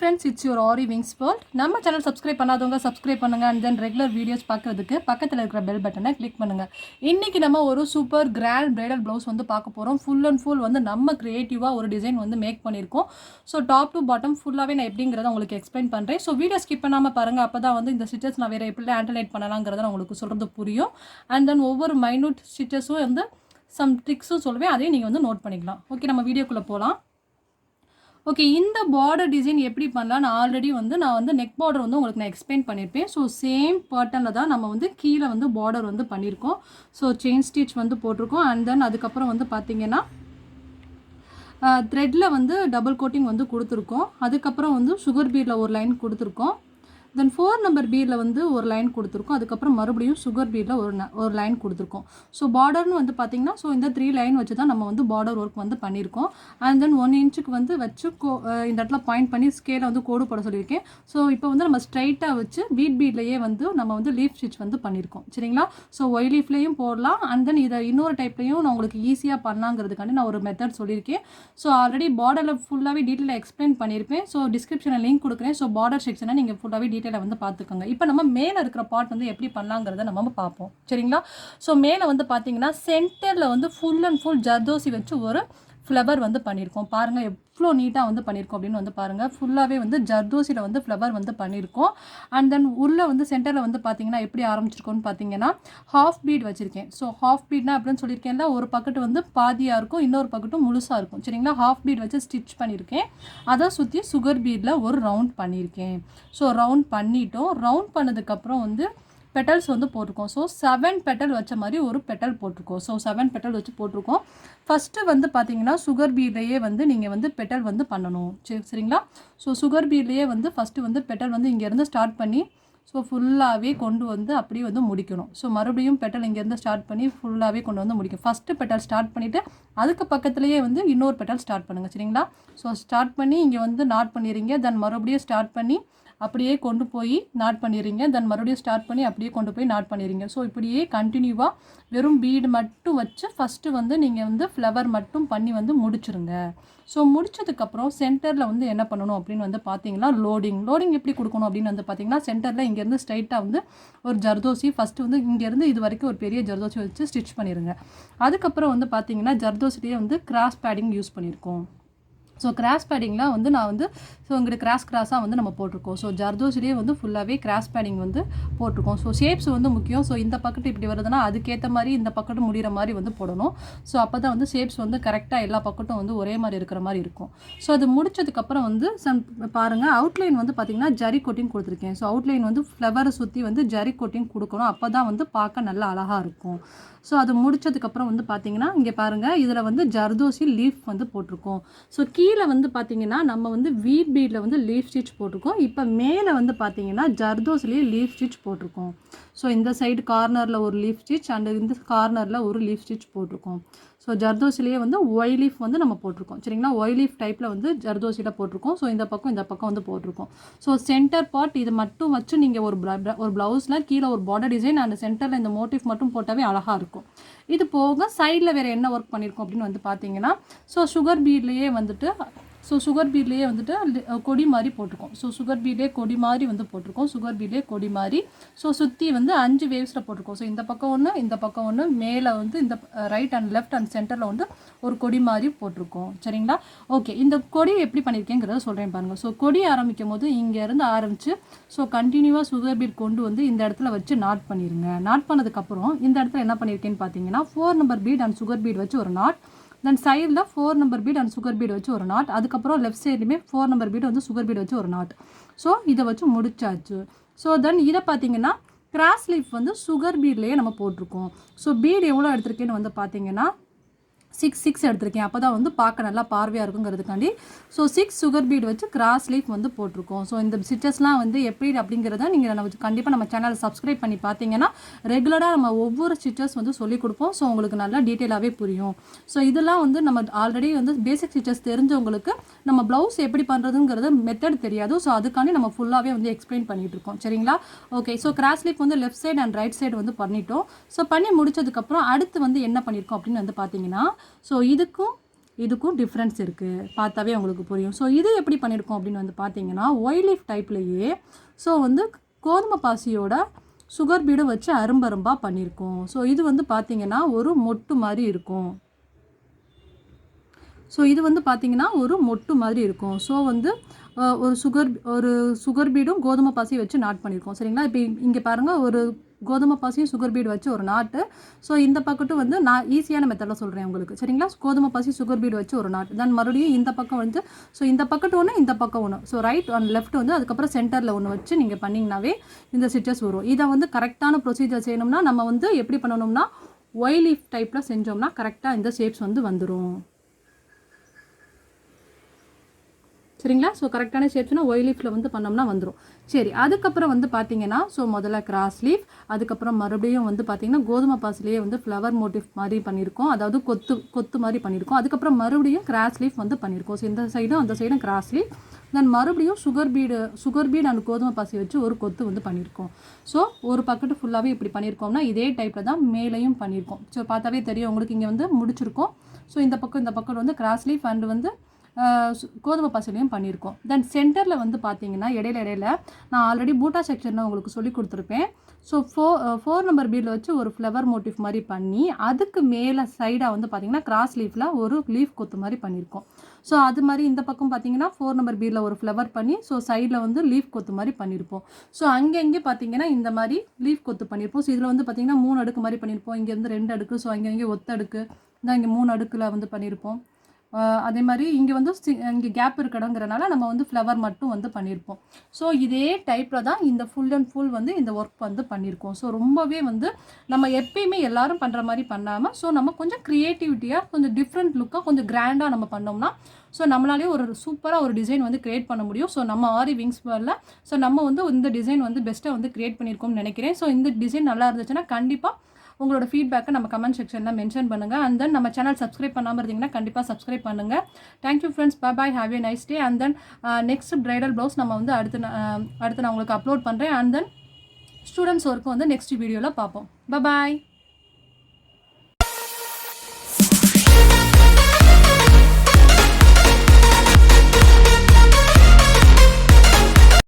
friends, it's your Aariwingsworld. நம்ம channel subscribe பண்ணாதவங்க subscribe பண்ணுங்க and then regular videos பார்க்கிறதுக்கு பக்கத்துல இருக்கிற பெல் பட்டனை கிளிக் பண்ணுங்க. இன்னைக்கு நம்ம ஒரு சூப்பர் கிராண்ட் bridal blouse வந்து பார்க்க போறோம். ஃபுல் அண்ட் ஃபுல் வந்து நம்ம கிரியேட்டிவா ஒரு டிசைன் வந்து மேக் பண்ணிருக்கோம். சோ டாப் டு பாட்டம் ஃபுல்லாவே நான் எப்படிங்கறத உங்களுக்கு எக்ஸ்பிளைன் பண்றேன். சோ வீடியோ ஸ்கிப் பண்ணாம பாருங்க. அப்பதான் வந்து இந்த ஸ்டிச்சஸ் நான் வேற எப்படி ஆல்டர்னேட் பண்ணலாம்ங்கறத நான் உங்களுக்கு சொல்றது புரியும். and then ஒவ்வொரு மைனூட் ஸ்டிச்சஸும் வந்து some ட்ரிக்ஸும் சொல்வேன். அதையும் நீங்க வந்து நோட் பண்ணிக்கலாம். ஓகே, நம்ம வீடியோக்குள்ள போலாம். ஓகே, இந்த பார்டர் டிசைன் எப்படி பண்ணலாம் நான் ஆல்ரெடி வந்து நெக் பார்டர் வந்து உங்களுக்கு நான் எக்ஸ்பிளைன் பண்ணியிருப்பேன். ஸோ சேம் பேட்டர்னில் தான் நம்ம வந்து கீழே வந்து பார்டர் வந்து பண்ணியிருக்கோம். ஸோ செயின் ஸ்டிச் வந்து போட்டிருக்கோம். அண்ட் தென் அதுக்கப்புறம் வந்து பார்த்தீங்கன்னா த்ரெட்டில் வந்து டபுள் கோட்டிங் வந்து கொடுத்துருக்கோம். அதுக்கப்புறம் வந்து சுகர் பீடில் ஒரு லைன் கொடுத்துருக்கோம். தென் 4 நம்பர் பீடில் வந்து ஒரு லைன் கொடுத்துருக்கோம். அதுக்கப்புறம் மறுபடியும் சுகர் பீடில் ஒரு லைன் கொடுத்துருக்கோம். ஸோ பார்டர்னு வந்து பார்த்திங்கன்னா ஸோ இந்த 3 லைன் வச்சு தான் நம்ம வந்து பார்டர் ஒர்க் வந்து பண்ணியிருக்கோம். அண்ட் தென் 1 இன்ச்சுக்கு வந்து வச்சு இந்த இடத்துல பாயிண்ட் பண்ணி ஸ்கேலை வந்து கோடு போட சொல்லியிருக்கேன். ஸோ இப்போ வந்து நம்ம ஸ்ட்ரைட்டாக வச்சு பீட்லேயே வந்து நம்ம வந்து லீஃப் ஸ்டிச் வந்து பண்ணியிருக்கோம். சரிங்களா? ஸோ ஒய் லீஃப்லேயும் போடலாம். அண்ட் தென் இதை இன்னொரு டைப்லையும் நான் உங்களுக்கு ஈஸியாக பண்ணலாங்கிறதுக்காண்டி நான் ஒரு மெத்தட் சொல்லியிருக்கேன். ஸோ ஆல்ரெடி பார்டரில் ஃபுல்லாகவே டீட்டெயிலாக எக்ஸ்பிளைன் பண்ணியிருப்பேன். ஸோ டிஸ்கிரிப்ஷனில் லிங்க் கொடுக்குறேன். ஸோ பார்டர் செக்ஷனை நீங்கள் ஃபுல்லாகவே வந்து பார்த்துக்கோங்க. இப்போ நம்ம மேலே இருக்கிற பார்ட் வந்து எப்படி பண்ணலாங்கிறத நம்ம பார்ப்போம். சரிங்களா? ஸோ மேலே வந்து பார்த்தீங்கன்னா சென்டரில் வந்து ஃபுல் அண்ட் ஃபுல் ஜர்தோசி வச்சு ஒரு ஃப்ளவர் வந்து பண்ணியிருக்கோம். பாருங்கள் எவ்வளோ நீட்டாக வந்து பண்ணியிருக்கோம் அப்படின்னு வந்து பாருங்கள். ஃபுல்லாகவே வந்து ஜர்தோசியில் வந்து ஃப்ளவர் வந்து பண்ணியிருக்கோம். அண்ட் தென் உள்ளே வந்து சென்டரில் வந்து பார்த்தீங்கன்னா எப்படி ஆரம்பிச்சிருக்கோன்னு பார்த்தீங்கன்னா ஹாஃப் பீட் வச்சுருக்கேன். ஸோ ஹாஃப் பீட்னா அப்படின்னு சொல்லியிருக்கேன்ல, ஒரு பக்கெட்டு வந்து பாதியாக இருக்கும், இன்னொரு பக்கெட்டும் முழுசாக இருக்கும். சரிங்களா? ஹாஃப் பீட் வச்சு ஸ்டிச் பண்ணியிருக்கேன். அதை சுற்றி சுகர் பீடில் ஒரு ரவுண்ட் பண்ணியிருக்கேன். ஸோ ரவுண்ட் பண்ணிட்டோம். ரவுண்ட் பண்ணதுக்கப்புறம் வந்து பெட்டல்ஸ் வந்து போட்டிருக்கோம். ஸோ 7 பெட்டல் வச்ச மாதிரி ஒரு பெட்டல் போட்டிருக்கோம். ஸோ 7 பெட்டல் வச்சு போட்டிருக்கோம். ஃபஸ்ட்டு வந்து பார்த்தீங்கன்னா சுகர் பீட்லேயே வந்து நீங்கள் வந்து பெட்டல் வந்து பண்ணணும். சரிங்களா? ஸோ சுகர் பீட்லேயே வந்து ஃபஸ்ட்டு வந்து பெட்டல் வந்து இங்கேருந்து ஸ்டார்ட் பண்ணி ஸோ ஃபுல்லாகவே கொண்டு வந்து அப்படியே வந்து முடிக்கணும். ஸோ மறுபடியும் பெட்டல் இங்கேருந்து ஸ்டார்ட் பண்ணி ஃபுல்லாகவே கொண்டு வந்து முடிக்கணும். ஃபஸ்ட்டு பெட்டல் ஸ்டார்ட் பண்ணிவிட்டு அதுக்கு பக்கத்துலேயே வந்து இன்னொரு பெட்டல் ஸ்டார்ட் பண்ணுங்கள். சரிங்களா? ஸோ ஸ்டார்ட் பண்ணி இங்கே வந்து நாட் பண்ணிடுறீங்க. தென் மறுபடியும் ஸ்டார்ட் பண்ணி அப்படியே கொண்டு போய் நாட் பண்ணிடுறீங்க. தென் மறுபடியும் ஸ்டார்ட் பண்ணி அப்படியே கொண்டு போய் நாட் பண்ணிடுறீங்க. ஸோ இப்படியே கண்டினியூவாக வெறும் பீடு மட்டும் வச்சு ஃபஸ்ட்டு வந்து நீங்கள் வந்து ஃப்ளவர் மட்டும் பண்ணி வந்து முடிச்சுருங்க. ஸோ முடிச்சதுக்கப்புறம் சென்டரில் வந்து என்ன பண்ணணும் அப்படின்னு வந்து பார்த்தீங்கன்னா லோடிங் எப்படி கொடுக்கணும் அப்படின்னு வந்து பார்த்தீங்கன்னா சென்டரில் இங்கேருந்து ஸ்ட்ரைட்டாக வந்து ஒரு ஜர்தோசி ஃபஸ்ட்டு வந்து இங்கேருந்து இது வரைக்கும் ஒரு பெரிய ஜர்தோசி வச்சு ஸ்டிச் பண்ணிடுங்க. அதுக்கப்புறம் வந்து பார்த்தீங்கன்னா ஜர்தோசிலேயே வந்து கிராஸ் பேடிங் யூஸ் பண்ணியிருக்கோம். ஸோ கிராஸ் பேடிங்லாம் வந்து நான் வந்து ஸோ இங்கிட்ட கிராஸாக வந்து நம்ம போட்டிருக்கோம். ஸோ ஜர்தோசிலேயே வந்து ஃபுல்லாகவே கிராஸ் பேடிங் வந்து போட்டிருக்கோம். ஸோ ஷேப்ஸ் வந்து முக்கியம். ஸோ இந்த பக்கத்து இப்படி வருதுன்னா அதுக்கேற்ற மாதிரி இந்த பக்கத்து முடிகிற மாதிரி வந்து போடணும். ஸோ அப்போ தான் வந்து ஷேப்ஸ் வந்து கரெக்டாக எல்லா பக்கட்டும் வந்து ஒரே மாதிரி இருக்கிற மாதிரி இருக்கும். ஸோ அது முடிச்சதுக்கப்புறம் வந்து பாருங்கள் அவுட்லைன் வந்து பார்த்திங்கன்னா ஜரி கோட்டிங் கொடுத்துருக்கேன். ஸோ அவுட்லைன் வந்து ஃப்ளவரை சுற்றி வந்து ஜரி கோட்டிங் கொடுக்கணும். அப்போ தான் வந்து பார்க்க நல்லா அழகாக இருக்கும். ஸோ அது முடிச்சதுக்கப்புறம் வந்து பார்த்தீங்கன்னா இங்கே பாருங்கள் இதில் வந்து ஜர்தோசி லீஃப் வந்து போட்டிருக்கோம். ஸோ கீழே வந்து பார்த்தீங்கன்னா நம்ம வந்து வீட் பீடில் வந்து லீஃப் ஸ்டிச் போட்டிருக்கோம். இப்போ மேலே வந்து பார்த்தீங்கன்னா ஜர்தோசிலேயே லீஃப் ஸ்டிச் போட்டிருக்கோம். ஸோ இந்த சைடு கார்னரில் ஒரு லீஃப் ஸ்டிச் அண்ட் இந்த கார்னரில் ஒரு லீஃப் ஸ்டிச் போட்டிருக்கோம். ஸோ ஜர்தோசிலேயே வந்து ஒய் லீஃப் வந்து நம்ம போட்டிருக்கோம். சரிங்களா? ஒய் லீஃப் டைப்பில் வந்து ஜர்தோசியில் போட்டிருக்கோம். ஸோ இந்த பக்கம் வந்து போட்டிருக்கோம். ஸோ சென்டர் பார்ட் இது மட்டும் வச்சு நீங்கள் ஒரு ப்ளவுஸில் கீழே ஒரு பார்டர் டிசைன் அண்ட் சென்டரில் இந்த மோட்டிவ் மட்டும் போட்டாவே அழகாக இருக்கும். இது போக சைடில் வேறு என்ன ஒர்க் பண்ணியிருக்கோம் அப்படின்னு வந்து பார்த்தீங்கன்னா ஸோ சுகர் பீட்லேயே வந்துட்டு கொடி மாதிரி போட்டிருக்கோம். ஸோ சுகர் பீட்லேயே கொடி மாதிரி வந்து போட்டிருக்கோம். சுகர் பீட்லேயே கொடி மாதிரி ஸோ சுற்றி வந்து 5 வேவ்ஸில் போட்டிருக்கோம். ஸோ இந்த பக்கம் ஒன்று, இந்த பக்கம் ஒன்று, மேலே வந்து இந்த ரைட் அண்ட் லெஃப்ட் அண்ட் சென்டரில் வந்து ஒரு கொடி மாதிரி போட்டிருக்கோம். சரிங்களா? ஓகே, இந்த கொடி எப்படி பண்ணியிருக்கேங்கிறத சொல்கிறேன் பாருங்கள். ஸோ கொடி ஆரம்பிக்கும் போது இங்கேருந்து ஆரம்பித்து ஸோ கண்டினியூவாக சுகர் பீட் கொண்டு வந்து இந்த இடத்துல வச்சு நாட் பண்ணிடுங்க. நாட் பண்ணதுக்கப்புறம் இந்த இடத்துல என்ன பண்ணியிருக்கேன்னு பார்த்தீங்கன்னா 4 number beat and sugar beat வச்சு ஒரு நாட். தென் சைடில் 4 number beat and sugar beat வச்சு ஒரு நாட். அதுக்கப்புறம் லெஃப்ட் சைட்லையுமே 4 நம்பர் பீட் வந்து சுகர் பீட் வச்சு ஒரு நாட். ஸோ இதை வச்சு முடிச்சாச்சு. ஸோ தென் இதை பார்த்தீங்கன்னா கிராஸ் லீஃப் வந்து சுகர் பீட்லேயே நம்ம போட்டிருக்கோம். ஸோ பீட் எவ்வளோ எடுத்திருக்கேன்னு வந்து பார்த்தீங்கன்னா 6 எடுத்திருக்கேன். அப்போ தான் வந்து பார்க்க நல்லா பார்வையாக இருக்குங்கிறதுக்காண்டி ஸோ 6 சுகர் பீட் வச்சு கிராஸ் லீஃப் வந்து போட்டிருக்கோம். ஸோ இந்த ஸ்டிச்சஸ்லாம் வந்து எப்படி அப்படிங்கிறத நீங்கள் நம்ம கண்டிப்பாக நம்ம சேனலை சப்ஸ்கிரைப் பண்ணி பார்த்தீங்கன்னா ரெகுலராக நம்ம ஒவ்வொரு ஸ்டிச்சஸ் வந்து சொல்லிக் கொடுப்போம். ஸோ உங்களுக்கு நல்லா டீட்டெயிலாகவே புரியும். ஸோ இதெல்லாம் வந்து நம்ம ஆல்ரெடி வந்து பேசிக் ஸ்டிச்சஸ் தெரிஞ்சவங்களுக்கு நம்ம ப்ளவுஸ் எப்படி பண்ணுறதுங்கிறது மெத்தட் தெரியாது. ஸோ அதுக்காண்டி நம்ம ஃபுல்லாகவே வந்து எக்ஸ்பிளைன் பண்ணிகிட்டு இருக்கோம். சரிங்களா? ஓகே, ஸோ கிராஸ் லீஃப் வந்து left side and right side வந்து பண்ணிட்டோம். ஸோ பண்ணி முடிச்சதுக்கப்புறம் அடுத்து வந்து என்ன பண்ணியிருக்கோம் அப்படின்னு வந்து பார்த்தீங்கன்னா ஸோ இதுக்கும் இதுக்கும் டிஃப்ரென்ஸ் இருக்குது, பார்த்தாவே உங்களுக்கு புரியும். ஸோ இது எப்படி பண்ணியிருக்கோம் அப்படின்னு வந்து பார்த்தீங்கன்னா ஒய் லீஃப் டைப்லேயே ஸோ வந்து கோதுமை பாசியோட சுகர் பீடை வச்சு அரும்பரும்பாக பண்ணியிருக்கோம். ஸோ இது வந்து பார்த்திங்கன்னா ஒரு மொட்டு மாதிரி இருக்கும். ஸோ இது வந்து பார்த்திங்கன்னா ஒரு மொட்டு மாதிரி இருக்கும். ஸோ வந்து ஒரு சுகர் பீடும் கோதுமை பாசியும் வச்சு நாட் பண்ணியிருக்கோம். சரிங்களா? இப்போ இங்கே பாருங்கள், ஒரு கோதுமை பாசியும் சுகர் பீடு வச்சு ஒரு நாட்டு. ஸோ இந்த பக்கட்டும் வந்து நான் ஈஸியான மெத்தடில் சொல்கிறேன் உங்களுக்கு. சரிங்களா? கோதுமை பாசி சுகர் பீடு வச்சு ஒரு நாட்டு. தென் மறுபடியும் இந்த பக்கம் வந்து ஸோ இந்த பக்கத்து ஒன்று, இந்த பக்கம் ஒன்று. ஸோ ரைட் அண்ட் லெஃப்ட் வந்து அதுக்கப்புறம் சென்டரில் ஒன்று வச்சு நீங்கள் பண்ணிங்கனாவே இந்த ஸ்டிச்சஸ் வரும். இதை வந்து கரெக்டான ப்ரொசீஜர் செய்யணும்னா நம்ம வந்து எப்படி பண்ணணும்னா ஒய் லீஃப் டைப்பில் செஞ்சோம்னா கரெக்டாக இந்த ஷேப்ஸ் வந்து வந்துடும். சரிங்களா? ஸோ கரெக்டான ஷேப்ஸ்னால் ஒய் லீஃபில் வந்து பண்ணோம்னா வந்துடும். சரி, அதுக்கப்புறம் வந்து பார்த்திங்கன்னா ஸோ முதல்ல கிராஸ் லீஃப், அதுக்கப்புறம் மறுபடியும் வந்து பார்த்திங்கன்னா கோதுமை பாசிலேயே வந்து ஃப்ளவர் மோட்டிவ் மாதிரி பண்ணியிருக்கோம், அதாவது கொத்து மாதிரி பண்ணியிருக்கோம். அதுக்கப்புறம் மறுபடியும் கிராஸ் லீஃப் வந்து பண்ணியிருக்கோம். ஸோ இந்த சைடும் அந்த சைடும் கிராஸ் லீஃப், தென் மறுபடியும் சுகர் பீட் அண்ட் கோதுமை பாசி வச்சு ஒரு கொத்து வந்து பண்ணியிருக்கோம். ஸோ ஒரு பக்கெட்டு ஃபுல்லாகவே இப்படி பண்ணியிருக்கோம்னா இதே டைப்பில் தான் மேலேயும் பண்ணியிருக்கோம். ஸோ பார்த்தாவே தெரியும் உங்களுக்கு, இங்கே வந்து முடிச்சிருக்கோம். ஸோ இந்த பக்கம் வந்து கிராஸ் லீஃப் அண்ட் வந்து கோதுமை பாசிலையும் பண்ணியிருக்கோம். தென் சென்டரில் வந்து பார்த்தீங்கன்னா இடையில நான் ஆல்ரெடி பூட்டா செக்ஷனில் உங்களுக்கு சொல்லி கொடுத்துருப்பேன். ஸோ 4 நம்பர் பீடில் வச்சு ஒரு ஃப்ளவர் மோட்டிவ் மாதிரி பண்ணி அதுக்கு மேலே சைடாக வந்து பார்த்திங்கன்னா கிராஸ் லீஃபில் ஒரு லீஃப் கொத்து மாதிரி பண்ணியிருக்கோம். ஸோ அது மாதிரி இந்த பக்கம் பார்த்தீங்கன்னா 4 நம்பர் பீடில் ஒரு ஃப்ளவர் பண்ணி ஸோ சைடில் வந்து லீஃப் கொத்து மாதிரி பண்ணியிருப்போம். ஸோ அங்கங்கே பார்த்தீங்கன்னா இந்த மாதிரி லீஃப் கொத்து பண்ணியிருப்போம். ஸோ இதில் வந்து பார்த்திங்கன்னா 3 அடுக்கு மாதிரி பண்ணியிருப்போம். இங்கே வந்து 2 அடுக்கு, ஸோ அங்கங்கே ஒத்த அடுக்கு தான், இங்கே 3 அடுக்கில் வந்து பண்ணியிருப்போம். அதே மாதிரி இங்கே வந்து இங்கே கேப் இருக்கணுங்கிறனால நம்ம வந்து ஃப்ளவர் மட்டும் வந்து பண்ணியிருப்போம். ஸோ இதே டைப்பில் தான் இந்த ஃபுல் அண்ட் ஃபுல் வந்து இந்த ஒர்க் வந்து பண்ணியிருக்கோம். ஸோ ரொம்பவே வந்து நம்ம எப்பயுமே எல்லாரும் பண்ணுற மாதிரி பண்ணாமல் ஸோ நம்ம கொஞ்சம் க்ரியேட்டிவிட்டியாக கொஞ்சம் டிஃப்ரெண்ட் லுக்காக கொஞ்சம் கிராண்டாக நம்ம பண்ணோம்னா ஸோ நம்மளாலே ஒரு சூப்பராக ஒரு டிசைன் வந்து க்ரியேட் பண்ண முடியும். ஸோ நம்ம ஆரி விங்ஸ் வேர்ல்டில் ஸோ நம்ம வந்து இந்த டிசைன் வந்து பெஸ்ட்டாக வந்து க்ரியேட் பண்ணியிருக்கோம்னு நினைக்கிறேன். ஸோ இந்த டிசைன் நல்லா இருந்துச்சுன்னா கண்டிப்பாக உங்களோட ஃபீட்பேக்கை நம்ம கமெண்ட் செக்ஷனில் மென்ஷன் பண்ணுங்கள். அண்ட் தென் நம்ம சேனல் சப்ஸ்கிரைப் பண்ணாமல் இருந்தீங்கன்னா கண்டிப்பாக சப்ஸ்கிரைப் பண்ணுங்கள். Thank you friends, bye, have a nice day. And then next bridal blouse நம்ம வந்து அடுத்து நான் உங்களுக்கு அப்லோட் பண்ணுறேன். அண்ட் தென் ஸ்டூடெண்ட்ஸ் ஒர்க்கு வந்து நெக்ஸ்ட் வீடியோவில் பார்ப்போம். பாய்.